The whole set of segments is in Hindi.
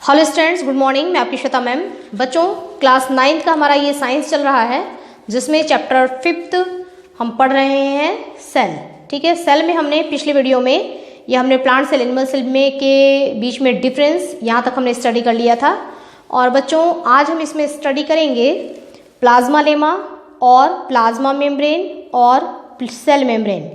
Hello students, good morning. मैं आपकी श्वेता मैम। बच्चों, क्लास 9th का हमारा ये साइंस चल रहा है, जिसमें चैप्टर 5th हम पढ़ रहे हैं सेल। ठीक है, सेल में हमने पिछले वीडियो में ये हमने प्लांट सेल एनिमल सेल में के बीच में डिफरेंस यहाँ तक हमने स्टडी कर लिया था। और बच्चों, आज हम इसमें स्टडी करेंगे प्लाज्मा लेमा और प्लाज्मा मेम्ब्रेन और सेल मेम्ब्रेन।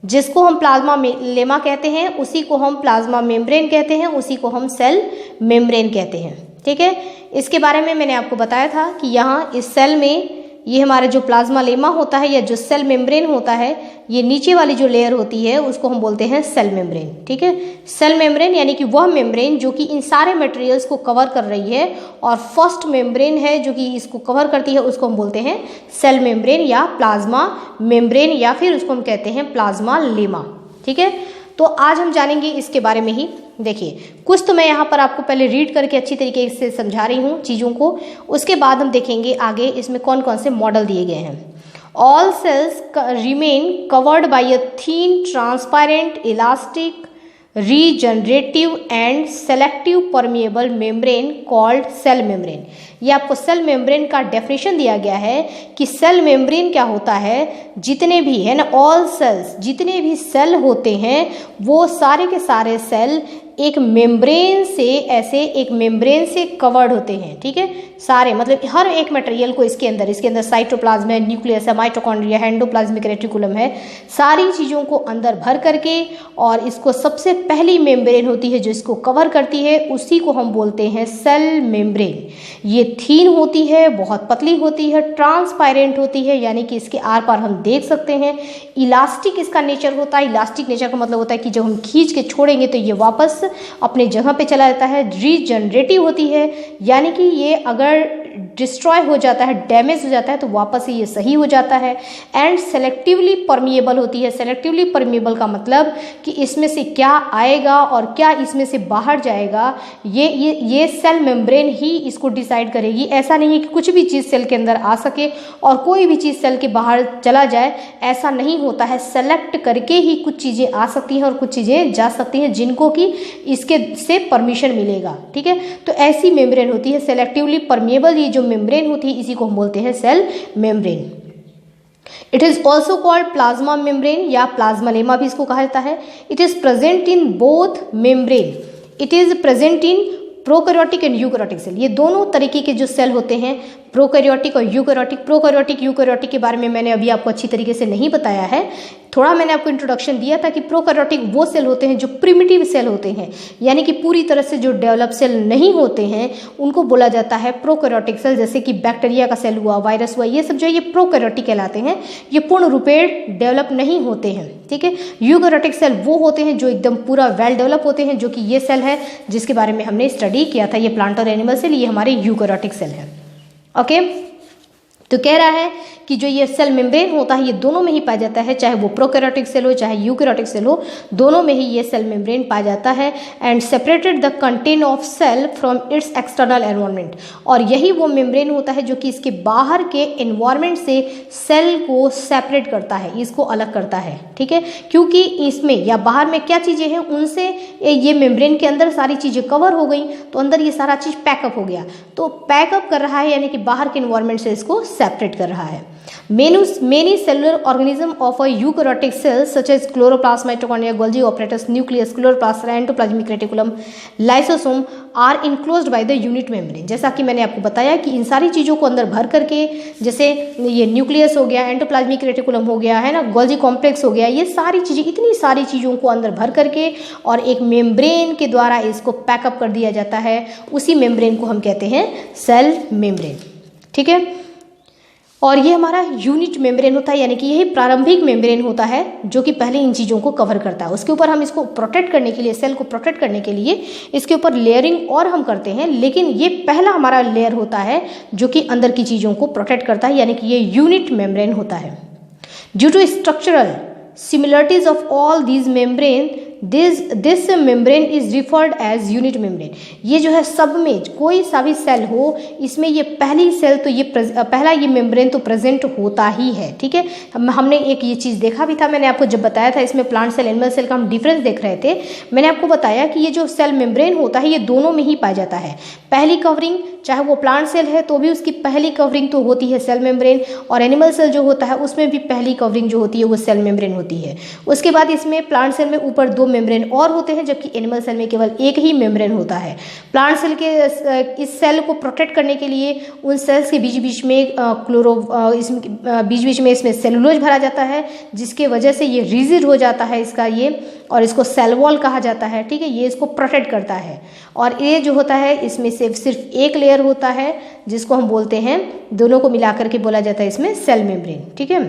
जिसको हम प्लाज्मा लेमा कहते हैं उसी को हम प्लाज्मा मेम्ब्रेन कहते हैं, उसी को हम सेल मेम्ब्रेन कहते हैं। ठीक है, इसके बारे में मैंने आपको बताया था कि यहाँ इस सेल में ये हमारा जो प्लाज्मा लेमा होता है या जो सेल मेम्ब्रेन होता है, ये नीचे वाली जो लेयर होती है उसको हम बोलते हैं सेल मेम्ब्रेन। ठीक है, सेल मेम्ब्रेन यानी कि वह मेम्ब्रेन जो कि इन सारे मटेरियल्स को कवर कर रही है, और फर्स्ट मेम्ब्रेन है जो कि इसको कवर करती है, उसको हम बोलते हैं सेल मेम्ब्रेन या प्लाज्मा मेम्ब्रेन, या फिर उसको हम कहते हैं प्लाज्मा लेमा। ठीक है, तो आज हम जानेंगे इसके बारे में ही। देखिए, कुछ तो मैं यहाँ पर आपको पहले रीड करके अच्छी तरीके से समझा रही हूँ चीज़ों को, उसके बाद हम देखेंगे आगे इसमें कौन कौन से मॉडल दिए गए हैं। All cells remain covered by a thin transparent elastic regenerative and selective permeable membrane called cell membrane. ये आपको सेल मेम्ब्रेन का डेफिनेशन दिया गया है कि सेल मेम्ब्रेन क्या होता है। जितने भी है ना, ऑल सेल्स, जितने भी सेल होते हैं वो सारे के सारे सेल एक मेम्ब्रेन से, ऐसे एक मेम्ब्रेन से कवर्ड होते हैं। ठीक है, सारे मतलब हर एक मटेरियल को इसके अंदर साइटोप्लाज्म है, न्यूक्लियस है, माइटोकॉन्ड्रिया है, एंडोप्लाज्मिक रेटिकुलम है, सारी चीज़ों को अंदर भर करके, और इसको सबसे पहली मेम्ब्रेन होती है जो इसको कवर करती है, उसी को हम बोलते हैं सेल मेम्ब्रेन। ये थीन होती है, बहुत पतली होती है, ट्रांसपेरेंट होती है, यानी कि इसके आर पार हम देख सकते हैं। इलास्टिक इसका नेचर होता है। इलास्टिक नेचर का मतलब होता है कि जब हम खींच के छोड़ेंगे तो ये वापस अपने जगह पे चला जाता है। रीजनरेटिव होती है, यानी कि ये अगर डिस्ट्रॉय हो जाता है, डैमेज हो जाता है, तो वापस से ये सही हो जाता है। एंड सेलेक्टिवली परमिएबल होती है। सेलेक्टिवली परमिएबल का मतलब कि इसमें से क्या आएगा और क्या इसमें से बाहर जाएगा, ये सेल मेम्ब्रेन ही इसको डिसाइड करेगी। ऐसा नहीं है कि कुछ भी चीज़ सेल के अंदर आ सके और कोई भी चीज़ सेल के बाहर चला जाए, ऐसा नहीं होता है। सेलेक्ट करके ही कुछ चीज़ें आ सकती हैं और कुछ चीज़ें जा सकती हैं जिनको कि इसके से परमिशन मिलेगा। ठीक है, तो ऐसी मेम्ब्रेन होती है सेलेक्टिवली परमिएबल। ये जो मेम्ब्रेन होती है इसी को हम बोलते हैं cell membrane. It is also called plasma membrane या प्लाज्मा लेमा भी इसको कहा जाता है। It is present in both membrane. It is present in prokaryotic and eukaryotic cell. ये दोनों तरीके के जो सेल होते हैं, प्रोकैरियोटिक और यूकैरियोटिक। प्रोकैरियोटिक यूकैरियोटिक के बारे में मैंने अभी आपको अच्छी तरीके से नहीं बताया है। थोड़ा मैंने आपको इंट्रोडक्शन दिया था कि प्रोकैरियोटिक वो सेल होते हैं जो प्रिमिटिव सेल होते हैं, यानी कि पूरी तरह से जो डेवलप सेल नहीं होते हैं उनको बोला जाता है प्रोकैरियोटिक सेल। जैसे कि बैक्टीरिया का सेल हुआ, वायरस हुआ, ये सब जो है ये प्रोकैरियोटिक कहलाते हैं। ये पूर्ण रूपेण डेवलप नहीं होते हैं। ठीक है, यूकैरियोटिक सेल वो होते हैं जो एकदम पूरा वेल डेवलप होते हैं, जो कि ये सेल है जिसके बारे में हमने स्टडी किया था। ये प्लांट और एनिमल सेल, ये हमारे यूकैरियोटिक सेल है। ओके, तो कह रहा है कि जो ये सेल मेम्ब्रेन होता है ये दोनों में ही पाया जाता है, चाहे वो प्रोकैरियोटिक सेल हो चाहे यूकैरियोटिक सेल हो, दोनों में ही ये सेल मेम्ब्रेन पाया जाता है। And separated the content of cell from its external environment. और यही वो मेम्ब्रेन होता है जो कि इसके बाहर के एनवायरनमेंट से सेल को सेपरेट करता है, इसको अलग करता है। ठीक है, क्योंकि इसमें या बाहर में क्या चीज़ें हैं उनसे ये मेम्ब्रेन के अंदर सारी चीज़ें कवर हो गई, तो अंदर ये सारा चीज़ पैकअप हो गया, तो पैकअप कर रहा है, यानी कि बाहर के एनवायरनमेंट से इसको सेपरेट कर रहा है। Many cellular organism of a eukaryotic cells such as chloroplast, mitochondria, Golgi apparatus, nucleus, chloroplast, endoplasmic reticulum, lysosome are enclosed by the unit membrane। जैसा कि मैंने आपको बताया कि इन सारी चीज़ों को अंदर भर करके, जैसे ये न्यूक्लियस हो गया, एंडोप्लाज्मिक रेटिकुलम हो गया, है ना, गोल्जी कॉम्प्लेक्स हो गया, ये सारी चीज़ें, इतनी सारी चीज़ों को अंदर भर करके और एक मेम्ब्रेन के द्वारा इसको पैकअप कर दिया जाता है। उसी मेम्ब्रेन को हम कहते हैं सेल मेम्ब्रेन। ठीक है, और ये हमारा यूनिट मेम्ब्रेन होता है, यानी कि यही प्रारंभिक मेम्ब्रेन होता है जो कि पहले इन चीज़ों को कवर करता है। उसके ऊपर हम इसको प्रोटेक्ट करने के लिए, सेल को प्रोटेक्ट करने के लिए इसके ऊपर लेयरिंग और हम करते हैं, लेकिन ये पहला हमारा लेयर होता है जो कि अंदर की चीज़ों को प्रोटेक्ट करता है, यानी कि ये यूनिट मेम्ब्रेन होता है। Due to structural similarities of all these membrane, this membrane is referred as unit membrane. ये जो है सब में कोई सा भी सेल हो, इसमें ये पहली सेल तो ये पहला ये मेम्ब्रेन तो प्रेजेंट होता ही है, ठीक है। हमने एक ये चीज़ देखा भी था, मैंने आपको जब बताया था इसमें प्लांट सेल एनिमल सेल का हम डिफरेंस देख रहे थे। मैंने आपको बताया कि ये जो सेल मेम्ब्रेन होता है ये दोनों में ही पाया जाता है। पहली कवरिंग चाहे वो प्लांट सेल है तो भी उसकी पहली कवरिंग तो होती है सेल मेम्ब्रेन, और एनिमल सेल जो होता है उसमें भी पहली कवरिंग जो होती है वो सेल मेम्ब्रेन होती है। उसके बाद इसमें प्लांट सेल में ऊपर 2 मेम्ब्रेन और होते हैं, जबकि एनिमल सेल में केवल एक ही मेम्ब्रेन होता है। प्लांट सेल के इस सेल को प्रोटेक्ट करने के लिए उन सेल्स के बीच बीच में बीच बीच में इसमें सेलुलोज भरा जाता है, जिसके वजह से ये रिजिड हो जाता है इसका ये, और इसको सेल वॉल कहा जाता है, ठीक है। ये इसको प्रोटेक्ट करता है। और ये जो होता है इसमें सिर्फ एक लेयर होता है जिसको हम बोलते हैं, दोनों को मिलाकर के बोला जाता है इसमें सेल मेम्ब्रेन, ठीक है।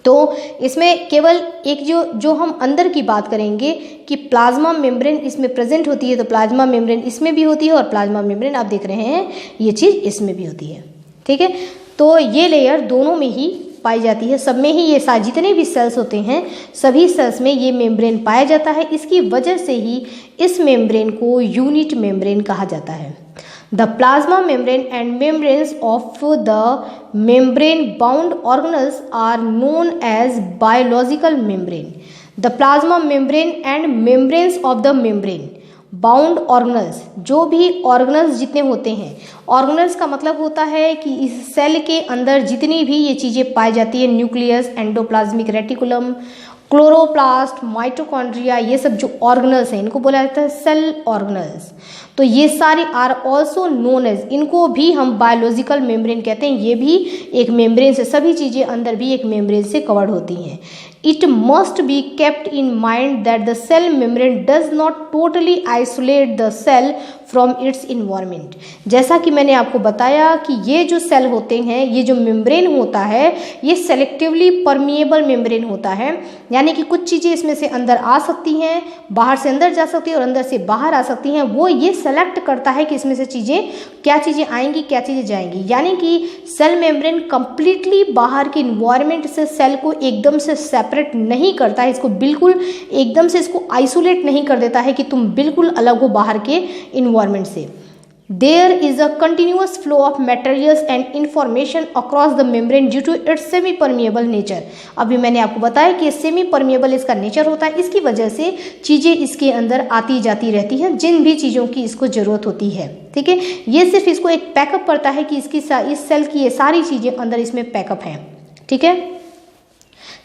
तो इसमें केवल एक जो हम अंदर की बात करेंगे कि प्लाज्मा मेम्ब्रेन इसमें प्रेजेंट होती है, तो प्लाज्मा मेम्ब्रेन इसमें भी होती है, और प्लाज्मा मेम्ब्रेन आप देख रहे हैं ये चीज़ इसमें भी होती है, ठीक है। तो ये लेयर दोनों में ही पाई जाती है, सब में ही ये जितने भी सेल्स होते हैं सभी सेल्स में ये मेम्ब्रेन पाया जाता है। इसकी वजह से ही इस मेम्ब्रेन को यूनिट मेम्ब्रेन कहा जाता है। The plasma membrane and membranes of the membrane bound organelles are known as biological membrane. The plasma membrane and membranes of the membrane bound organelles, जो भी ऑर्गेनल्स जितने होते हैं, ऑर्गेनल्स का मतलब होता है कि इस सेल के अंदर जितनी भी ये चीज़ें पाई जाती है, nucleus, endoplasmic reticulum, chloroplast, mitochondria, ये सब जो ऑर्गेनल्स हैं इनको बोला जाता है सेल ऑर्गेनल्स। तो ये सारे आर ऑल्सो नोन एज, इनको भी हम बायोलॉजिकल मेम्ब्रेन कहते हैं। ये भी एक मेम्ब्रेन से, सभी चीज़ें अंदर भी एक मेम्ब्रेन से कवर्ड होती हैं। It must be kept in mind that the cell membrane does not totally isolate the cell from its environment। जैसा कि मैंने आपको बताया कि ये जो सेल होते हैं, ये जो मेम्ब्रेन होता है ये सेलेक्टिवली परमिएबल मेम्ब्रेन होता है, यानी कि कुछ चीज़ें इसमें से अंदर आ सकती हैं, बाहर से अंदर जा सकती है और अंदर से बाहर आ सकती हैं। वो ये सेलेक्ट करता है कि इसमें से क्या चीज़ें आएंगी, क्या चीज़ें जाएंगी। यानी कि सेल मेम्ब्रेन कंप्लीटली बाहर के इन्वायरमेंट से सेल को एकदम से सेपरेट नहीं करता है, इसको बिल्कुल एकदम से इसको आइसोलेट नहीं कर देता है कि तुम बिल्कुल अलग हो बाहर के इन्वायरमेंट से। There is a continuous flow of materials and information across the membrane due to its semi-permeable nature। अभी मैंने आपको बताया कि सेमी परमिएबल इसका नेचर होता है, इसकी वजह से चीज़ें इसके अंदर आती जाती रहती हैं, जिन भी चीज़ों की इसको ज़रूरत होती है, ठीक है। ये सिर्फ इसको एक पैकअप करता है कि इस सेल की ये सारी चीज़ें अंदर इसमें पैकअप हैं, ठीक है।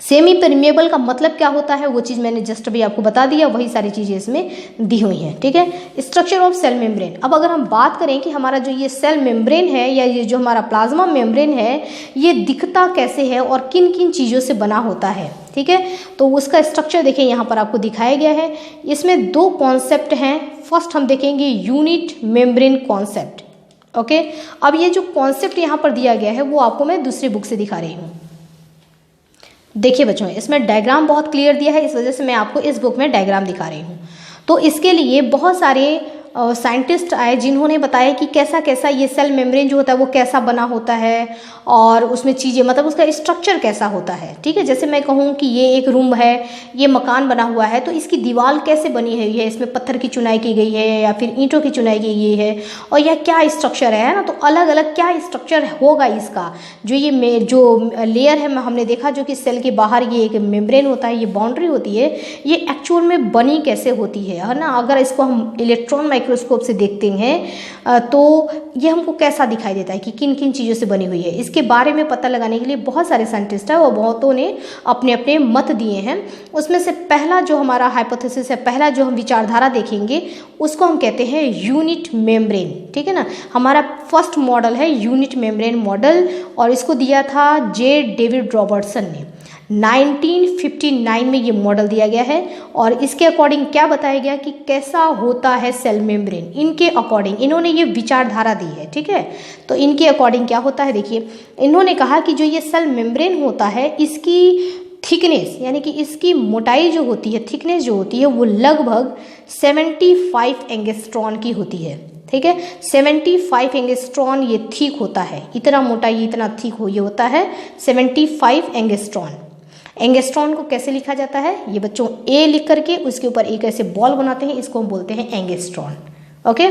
सेमी परमिएबल का मतलब क्या होता है वो चीज़ मैंने जस्ट अभी आपको बता दिया, वही सारी चीज़ें इसमें दी हुई हैं, ठीक है। स्ट्रक्चर ऑफ सेल मेम्ब्रेन, अब अगर हम बात करें कि हमारा जो ये सेल मेम्ब्रेन है या ये जो हमारा प्लाज्मा मेम्ब्रेन है ये दिखता कैसे है और किन किन चीज़ों से बना होता है, ठीक है। तो उसका स्ट्रक्चर देखिए यहाँ पर आपको दिखाया गया है। इसमें 2 कॉन्सेप्ट हैं। फर्स्ट हम देखेंगे यूनिट मेम्ब्रेन कॉन्सेप्ट, ओके। अब ये जो कॉन्सेप्ट यहाँ पर दिया गया है वो आपको मैं दूसरी बुक से दिखा रही हूँ। देखिए बच्चों, इसमें डायग्राम बहुत क्लियर दिया है, इस वजह से मैं आपको इस बुक में डायग्राम दिखा रही हूँ। तो इसके लिए बहुत सारे साइंटिस्ट आए जिन्होंने बताया कि कैसा कैसा ये सेल मेम्ब्रेन जो होता है वो कैसा बना होता है और उसमें चीज़ें मतलब उसका स्ट्रक्चर कैसा होता है, ठीक है। जैसे मैं कहूँ कि ये एक रूम है, ये मकान बना हुआ है, तो इसकी दीवार कैसे बनी हुई है, इसमें पत्थर की चुनाई की गई है या फिर ईंटों की चुनाई की गई है, और यह क्या स्ट्रक्चर है ना। तो अलग अलग क्या स्ट्रक्चर होगा इसका, जो ये जो लेयर है हमने देखा जो कि सेल के बाहर ये एक मेम्ब्रेन होता है, ये बाउंड्री होती है, ये एक्चुअल में बनी कैसे होती है ना। अगर इसको हम इलेक्ट्रॉन माइक्रोस्कोप से देखते हैं तो ये हमको कैसा दिखाई देता है कि किन किन चीज़ों से बनी हुई है। इसके बारे में पता लगाने के लिए बहुत सारे साइंटिस्ट हैं और बहुतों ने अपने अपने मत दिए हैं। उसमें से पहला जो हमारा हाइपोथेसिस है, पहला जो हम विचारधारा देखेंगे उसको हम कहते हैं यूनिट मेम्ब्रेन, ठीक है ना। हमारा फर्स्ट मॉडल है यूनिट मेम्ब्रेन मॉडल और इसको दिया था जे डेविड रॉबर्टसन ने। 1959 में ये मॉडल दिया गया है और इसके अकॉर्डिंग क्या बताया गया कि कैसा होता है सेल मेम्ब्रेन। इनके अकॉर्डिंग इन्होंने ये विचारधारा दी है, ठीक है। तो इनके अकॉर्डिंग क्या होता है, देखिए इन्होंने कहा कि जो ये सेल मेम्ब्रेन होता है इसकी थिकनेस यानी कि इसकी मोटाई जो होती है, थिकनेस जो होती है वो लगभग 75 एंगस्ट्रॉन की होती है, ठीक है। 75 एंगस्ट्रॉन ये थिक होता है, इतना मोटा ये इतना थिक हो ये होता है 75 एंगस्ट्रॉन। एंगस्ट्रॉन को कैसे लिखा जाता है, ये बच्चों ए लिख करके उसके ऊपर एक ऐसे बॉल बनाते हैं, इसको हम बोलते हैं एंगस्ट्रॉन। ओके,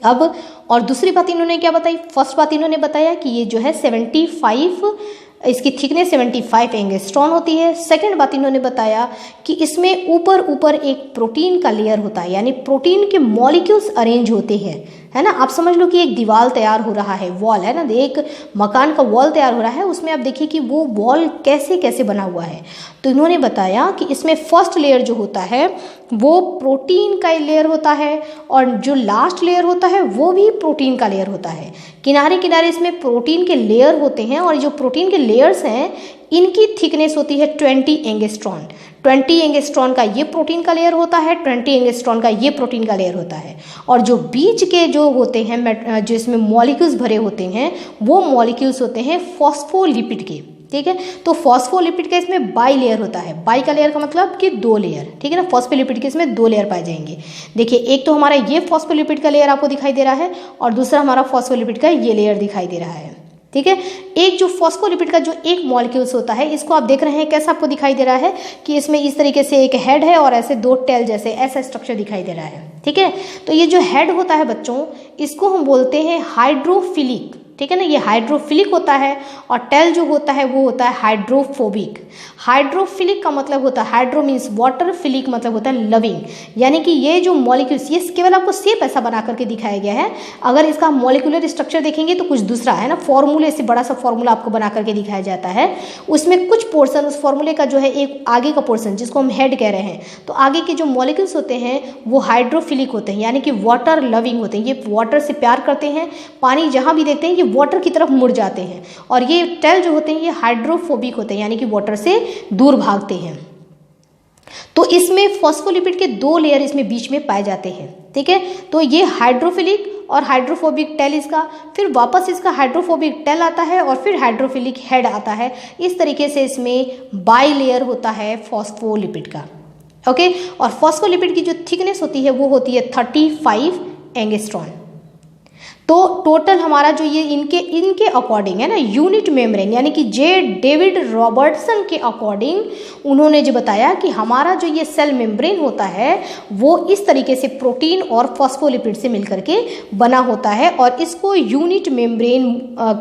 अब और दूसरी बात इन्होंने क्या बताई, फर्स्ट बात इन्होंने बताया कि ये जो है 75, इसकी थिकनेस 75 एंगस्ट्रॉन होती है। सेकंड बात इन्होंने बताया कि इसमें ऊपर ऊपर एक प्रोटीन का लेयर होता है, यानी प्रोटीन के मॉलिक्यूल्स अरेंज होते हैं, है ना। आप समझ लो कि एक दीवार तैयार हो रहा है, वॉल है ना, एक मकान का वॉल तैयार हो रहा है, उसमें आप देखिए कि वो वॉल कैसे कैसे बना हुआ है। तो इन्होंने बताया कि इसमें फर्स्ट लेयर जो होता है वो प्रोटीन का लेयर होता है, और जो लास्ट लेयर होता है वो भी प्रोटीन का लेयर होता है। किनारे किनारे इसमें प्रोटीन के लेयर होते हैं, और जो प्रोटीन के लेयर्स हैं इनकी थिकनेस होती है 20 एंगस्ट्रॉन। 20 एंगस्ट्रॉन का ये प्रोटीन का लेयर होता है, 20 एंगस्ट्रॉन का ये प्रोटीन का लेयर होता है। और जो बीच के जो होते हैं, जो इसमें मॉलिक्यूल्स भरे होते हैं, वो मॉलिक्यूल्स होते हैं फॉस्फोलिपिड के, ठीक है। तो फॉस्फोलिपिड का इसमें बाई लेयर होता है, बाई का लेयर का मतलब कि 2 लेयर, ठीक है ना। फॉस्फोलिपिड के इसमें 2 लेयर पाए जाएंगे। देखिए, एक तो हमारा ये फॉस्फोलिपिड का लेयर आपको दिखाई दे रहा है, और दूसरा हमारा फॉस्फोलिपिड का ये लेयर दिखाई दे रहा है, ठीक है। एक जो फॉस्फोलिपिड का जो एक मॉलिक्यूल्स होता है, इसको आप देख रहे हैं कैसा आपको दिखाई दे रहा है कि इसमें इस तरीके से एक हेड है और ऐसे 2 टेल जैसे ऐसा स्ट्रक्चर दिखाई दे रहा है, ठीक है। तो ये जो हेड होता है बच्चों, इसको हम बोलते हैं हाइड्रोफिलिक, ठीक है ना। ये हाइड्रोफिलिक होता है, और टेल जो होता है वो होता है हाइड्रोफोबिक। हाइड्रोफिलिक का मतलब होता है, हाइड्रो मीन्स वाटर, फिलिक मतलब होता है लविंग, यानी कि ये जो मॉलिक्यूल्स, ये केवल आपको शेप ऐसा बना करके दिखाया गया है। अगर इसका मॉलिक्यूलर स्ट्रक्चर देखेंगे तो कुछ दूसरा है ना। फॉर्मूले से बड़ा सा फॉर्मूला आपको बना करके दिखाया जाता है, उसमें कुछ पोर्सन उस फॉर्मूले का जो है एक आगे का पोर्सन जिसको हम हेड कह रहे हैं, तो आगे के जो मॉलिक्यूल्स होते हैं वो हाइड्रोफिलिक होते हैं, यानी कि वाटर लविंग होते हैं। ये वाटर से प्यार करते हैं, पानी जहाँ भी देखते हैं ये वाटर की तरफ मुड़ जाते हैं। और ये टेल जो होते हैं ये हाइड्रोफोबिक होते हैं, यानी कि वाटर से दूर भागते हैं। तो इसमें फॉस्फोलिपिड के 2 लेयर इसमें बीच में पाए जाते हैं, ठीक है। तो ये हाइड्रोफिलिक और हाइड्रोफोबिक टेल इसका, फिर वापस इसका हाइड्रोफोबिक टेल आता है, और फिर हाइड्रोफिलिक हेड आता है। इस तरीके से इसमें बाई लेयर होता है फॉस्फोलिपिड का, ओके। और फॉस्फोलिपिड की जो थिकनेस होती है वो होती है 35 एंगस्ट्रॉन। तो टोटल हमारा जो ये इनके अकॉर्डिंग है ना, यूनिट मेम्ब्रेन, यानी कि जे डेविड रॉबर्टसन के अकॉर्डिंग उन्होंने जो बताया कि हमारा जो ये सेल मेम्ब्रेन होता है वो इस तरीके से प्रोटीन और फॉस्फोलिपिड से मिलकर के बना होता है, और इसको यूनिट मेम्ब्रेन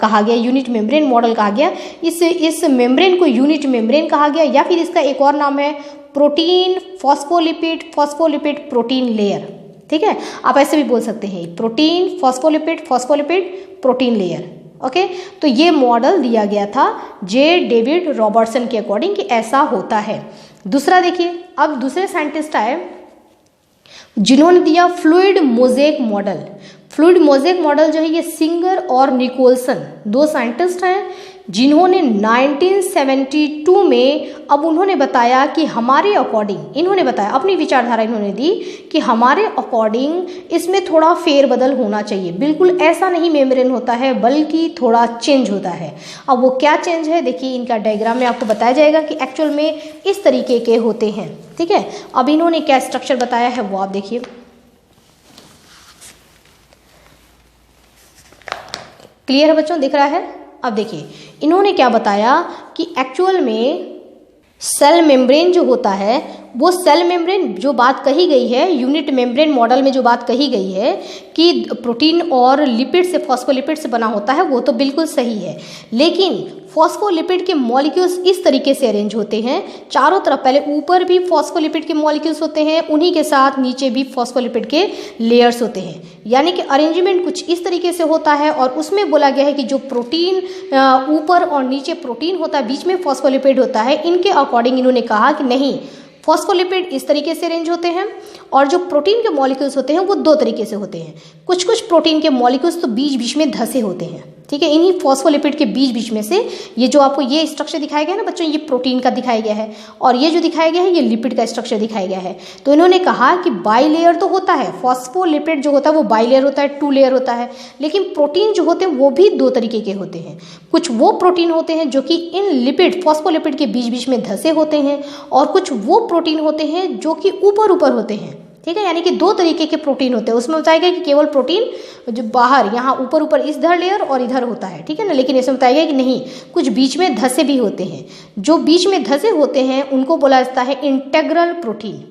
कहा गया, यूनिट मेम्ब्रेन मॉडल कहा गया। इस मेम्ब्रेन को यूनिट मेम्ब्रेन कहा गया, या फिर इसका एक और नाम है प्रोटीन फॉस्फोलिपिड प्रोटीन लेयर, ठीक है। आप ऐसे भी बोल सकते हैं protein phospholipid protein layer, okay. तो ये मॉडल दिया गया था जे डेविड रॉबर्टसन के अकॉर्डिंग कि ऐसा होता है। दूसरा देखिए, अब दूसरे साइंटिस्ट आए जिन्होंने दिया fluid mosaic model. Fluid mosaic model जो है ये सिंगर और निकोलसन 2 साइंटिस्ट हैं जिन्होंने 1972 में, अब उन्होंने बताया कि हमारे अकॉर्डिंग, इन्होंने बताया अपनी विचारधारा इन्होंने दी कि हमारे अकॉर्डिंग इसमें थोड़ा फेरबदल होना चाहिए, बिल्कुल ऐसा नहीं मेम्ब्रेन होता है बल्कि थोड़ा चेंज होता है। अब वो क्या चेंज है देखिए, इनका डायग्राम में आपको बताया जाएगा कि एक्चुअल में इस तरीके के होते हैं, ठीक है। अब इन्होंने क्या स्ट्रक्चर बताया है वो आप देखिए, क्लियर है बच्चों, दिख रहा है। अब देखिए इन्होंने क्या बताया कि एक्चुअल में सेल मेम्ब्रेन जो होता है वो सेल मेम्ब्रेन जो बात कही गई है यूनिट मेम्ब्रेन मॉडल में, जो बात कही गई है कि प्रोटीन और लिपिड से, फॉस्फोलिपिड से बना होता है, वो तो बिल्कुल सही है। लेकिन फॉस्फोलिपिड के मॉलिक्यूल्स इस तरीके से अरेंज होते हैं चारों तरफ, पहले ऊपर भी फॉस्फोलिपिड के मॉलिक्यूल्स होते हैं, उन्हीं के साथ नीचे भी फॉस्फोलिपिड के लेयर्स होते हैं, यानी कि अरेंजमेंट कुछ इस तरीके से होता है। और उसमें बोला गया है कि जो प्रोटीन ऊपर और नीचे प्रोटीन होता है, बीच में फॉस्फोलिपिड होता है, इनके अकॉर्डिंग इन्होंने कहा कि नहीं, फॉस्फोलिपिड इस तरीके से अरेंज होते हैं, और जो प्रोटीन के मॉलिक्यूल्स होते हैं वो 2 तरीके से होते हैं। कुछ प्रोटीन के मॉलिक्यूल्स तो बीच बीच में धसे होते हैं, ठीक है। इन्हीं फॉस्फोलिपिड के बीच बीच में से ये जो आपको ये स्ट्रक्चर दिखाया गया है ना बच्चों, ये प्रोटीन का दिखाया गया है, और ये जो दिखाया गया है ये लिपिड का स्ट्रक्चर दिखाया गया है। तो इन्होंने कहा कि बाई लेयर तो होता है, फॉस्फोलिपिड जो होता है वो बाई लेयर होता है, 2 लेयर होता है, लेकिन प्रोटीन जो होते हैं वो भी 2 तरीके के होते हैं। कुछ वो प्रोटीन होते हैं जो कि इन लिपिड फॉस्फोलिपिड के बीच बीच में धसे होते हैं, और कुछ वो प्रोटीन होते हैं जो कि ऊपर ऊपर होते हैं, ठीक है, यानी कि दो तरीके के प्रोटीन होते हैं। उसमें बताया गया कि केवल प्रोटीन जो बाहर यहाँ ऊपर ऊपर इधर लेयर और इधर होता है, ठीक है ना, लेकिन इसमें बताया गया कि नहीं, कुछ बीच में धसे भी होते हैं। जो बीच में धसे होते हैं उनको बोला जाता है इंटेग्रल प्रोटीन,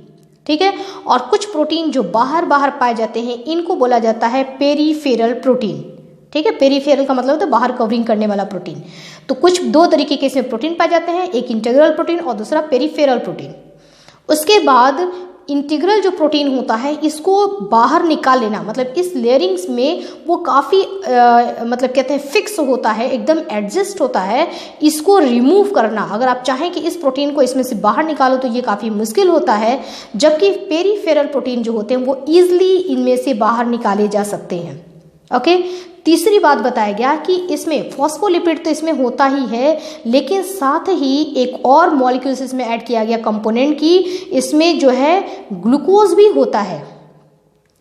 ठीक है, और कुछ प्रोटीन जो बाहर बाहर पाए जाते हैं इनको बोला जाता है पेरीफेरल प्रोटीन, ठीक है। पेरीफेरल का मतलब होता है बाहर कवरिंग करने वाला प्रोटीन। तो कुछ दो तरीके के इसमें प्रोटीन पाए जाते हैं, एक इंटीग्रल प्रोटीन और दूसरा पेरीफेरल प्रोटीन। उसके बाद इंटीग्रल जो प्रोटीन होता है इसको बाहर निकाल लेना, मतलब इस लेयरिंग्स में वो काफ़ी मतलब कहते हैं फिक्स होता है, एकदम एडजस्ट होता है। इसको रिमूव करना, अगर आप चाहें कि इस प्रोटीन को इसमें से बाहर निकालो तो ये काफ़ी मुश्किल होता है, जबकि पेरीफेरल प्रोटीन जो होते हैं वो ईजिली इनमें से बाहर निकाले जा सकते हैं। ओके, तीसरी बात बताया गया कि इसमें फॉस्फोलिपिड तो इसमें होता ही है, लेकिन साथ ही एक और मॉलिक्यूल्स इसमें ऐड किया गया कंपोनेंट की, इसमें जो है ग्लूकोज भी होता है,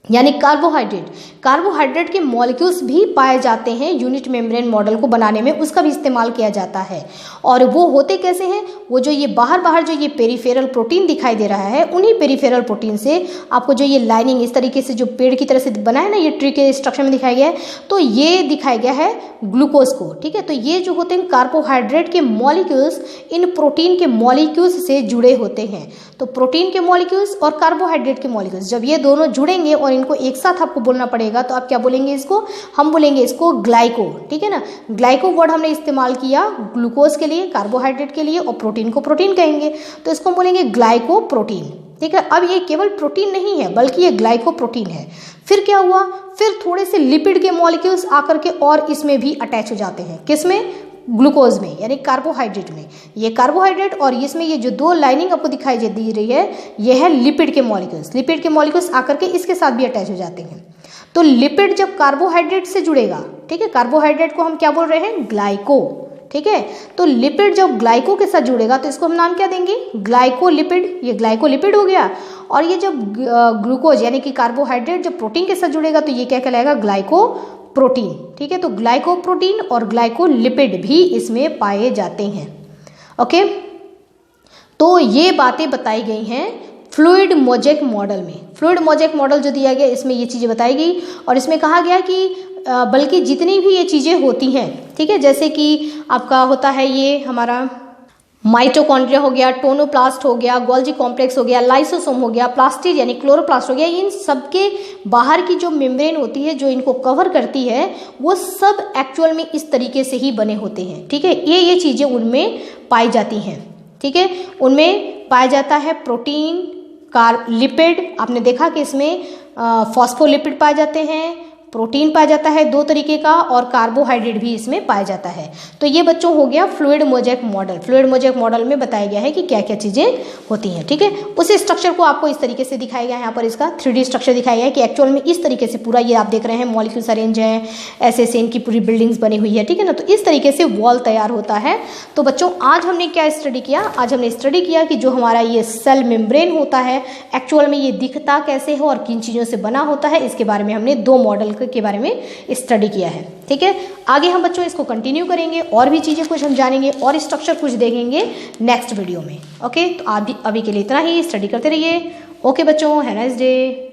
यानी कार्बोहाइड्रेट। कार्बोहाइड्रेट के मॉलिक्यूल्स भी पाए जाते हैं यूनिट मेम्ब्रेन मॉडल को बनाने में, उसका भी इस्तेमाल किया जाता है। और वो होते कैसे हैं, वो जो ये बाहर बाहर जो ये पेरीफेरल प्रोटीन दिखाई दे रहा है, उन्हीं पेरीफेरल प्रोटीन से आपको जो ये लाइनिंग इस तरीके से जो पेड़ की तरह से बना है ना, ये ट्री के स्ट्रक्चर में दिखाया गया है, तो ये दिखाया गया है ग्लूकोज को, ठीक है। तो ये जो होते हैं कार्बोहाइड्रेट के मॉलिक्यूल्स इन प्रोटीन के मॉलिक्यूल्स से जुड़े होते हैं। तो प्रोटीन के मॉलिक्यूल्स और कार्बोहाइड्रेट के मॉलिक्यूल्स जब ये दोनों जुड़ेंगे और इनको एक साथ आपको बोलना पड़ेगा, तो आप क्या बोलेंगे इसको, हम बोलेंगे इसको ग्लाइको, ठीक है ना। ग्लाइको वर्ड हमने इस्तेमाल किया ग्लूकोज के लिए, कार्बोहाइड्रेट के लिए, और प्रोटीन को प्रोटीन कहेंगे, तो इसको हम बोलेंगे ग्लाइको प्रोटीन, ठीक है। अब ये केवल प्रोटीन नहीं है बल्कि ये ग्लाइको प्रोटीन है। फिर क्या हुआ, फिर थोड़े से लिपिड के मॉलिक्यूल्स आकर के और इसमें भी अटैच हो जाते हैं, किसमें, ग्लूकोज में, यानी कार्बोहाइड्रेट में। ये कार्बोहाइड्रेट और इसमें ये जो दो लाइनिंग आपको दिखाई दे रही है, ये है लिपिड के मॉलिक्यूल्स। लिपिड के मॉलिक्यूल्स आकर के इसके साथ भी अटैच हो जाते हैं। तो लिपिड जब कार्बोहाइड्रेट से जुड़ेगा, ठीक है, कार्बोहाइड्रेट को हम क्या बोल रहे हैं, ग्लाइको, ठीक है। तो लिपिड जब ग्लाइको के साथ जुड़ेगा तो इसको हम नाम क्या देंगे, ग्लाइकोलिपिड। ये ग्लाइकोलिपिड हो गया। और ये जब ग्लूकोज यानी कि कार्बोहाइड्रेट जब प्रोटीन के साथ जुड़ेगा तो ये क्या कहलाएगा, ग्लाइको प्रोटीन, ठीक है। तो ग्लाइकोप्रोटीन और ग्लाइकोलिपिड भी इसमें पाए जाते हैं। ओके, तो ये बातें बताई गई हैं फ्लूइड मोज़ेक मॉडल में। फ्लूइड मोज़ेक मॉडल जो दिया गया इसमें ये चीज़ें बताई गई, और इसमें कहा गया कि बल्कि जितनी भी ये चीज़ें होती हैं, ठीक है, जैसे कि आपका होता है ये हमारा माइटोकॉन्ड्रिया हो गया, टोनोप्लास्ट हो गया, गोल्जी कॉम्प्लेक्स हो गया, लाइसोसोम हो गया, प्लास्टिड यानी क्लोरोप्लास्ट हो गया, इन सबके बाहर की जो मेम्ब्रेन होती है जो इनको कवर करती है, वो सब एक्चुअल में इस तरीके से ही बने होते हैं, ठीक है। ये चीज़ें उनमें पाई जाती हैं, ठीक है। उनमें पाया जाता है प्रोटीन, लिपिड, आपने देखा कि इसमें फॉस्फोलिपिड पाए जाते हैं, प्रोटीन पाया जाता है दो तरीके का, और कार्बोहाइड्रेट भी इसमें पाया जाता है। तो ये बच्चों हो गया fluid mosaic model. Fluid mosaic model में बताया गया है कि क्या क्या चीज़ें होती हैं, ठीक है। उस स्ट्रक्चर को आपको इस तरीके से दिखाया गया है, यहाँ पर इसका 3D स्ट्रक्चर दिखाया गया है कि एक्चुअल में इस तरीके से पूरा ये आप देख रहे हैं मॉलिक्यूल्स अरेंज हैं, ऐसे से इनकी पूरी बिल्डिंग्स बनी हुई है, ठीक है ना। तो इस तरीके से वॉल तैयार होता है। तो बच्चों आज हमने क्या स्टडी किया, आज हमने स्टडी किया कि जो हमारा ये सेल मेम्ब्रेन होता है एक्चुअल में ये दिखता कैसे है और किन चीज़ों से बना होता है, इसके बारे में हमने दो मॉडल के बारे में स्टडी किया है, ठीक है। आगे हम बच्चों इसको कंटिन्यू करेंगे, और भी चीज़ें कुछ हम जानेंगे और स्ट्रक्चर कुछ देखेंगे नेक्स्ट वीडियो में। ओके, तो अभी के लिए इतना ही, स्टडी करते रहिए। ओके बच्चों, हैव अ नाइस डे।